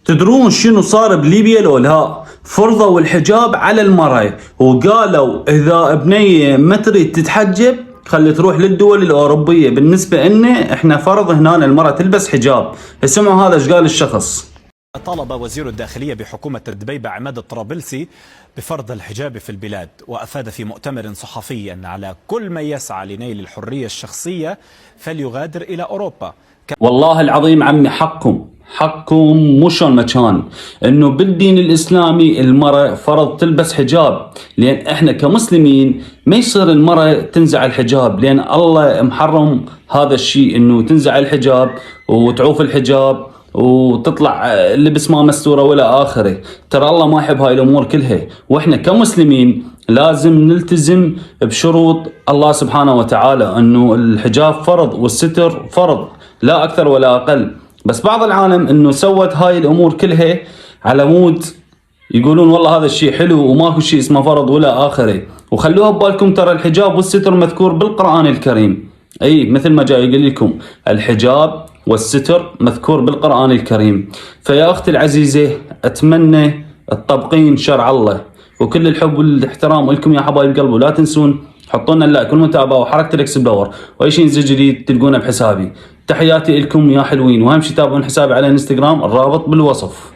تدرون شنو صار بليبيا لو لا؟ فرضوا الحجاب على المرأة وقالوا إذا بنية ما تريد تتحجب خلي تروح للدول الأوروبية. بالنسبة لنا إحنا فرض هنا المرأة تلبس حجاب. اسمعوا هذا ايش قال الشخص. طالب وزير الداخلية بحكومة الدبيبة عماد الطرابلسي بفرض الحجاب في البلاد، وأفاد في مؤتمر صحفي أن على كل من يسعى لنيل الحرية الشخصية فليغادر إلى أوروبا. والله العظيم عمي حقكم مش المكان انه بالدين الاسلامي المرأة فرض تلبس حجاب، لان احنا كمسلمين ما يصير المرأة تنزع الحجاب، لان الله محرم هذا الشيء انه تنزع الحجاب وتعوف الحجاب وتطلع لبس ما مستورة ولا آخره. ترى الله ما يحب هاي الأمور كلها، وإحنا كمسلمين لازم نلتزم بشروط الله سبحانه وتعالى، أنه الحجاب فرض والستر فرض لا أكثر ولا أقل. بس بعض العالم أنه سوت هاي الأمور كلها على مود يقولون والله هذا الشيء حلو وماكو شيء اسمه فرض ولا آخره. وخلوها ببالكم ترى الحجاب والستر مذكور بالقرآن الكريم، أي مثل ما جاي يقول لكم الحجاب والستر مذكور بالقرآن الكريم. فيا أختي العزيزة أتمنى تطبقين شرع الله، وكل الحب والاحترام لكم يا حبايب قلبي. ولا تنسون حطوا لنا اللايك والمتابعة وحركة الاكس بلور، واي شيء ينزل جديد تلقونه بحسابي. تحياتي لكم يا حلوين، واهم شيء تابعون حسابي على الانستغرام الرابط بالوصف.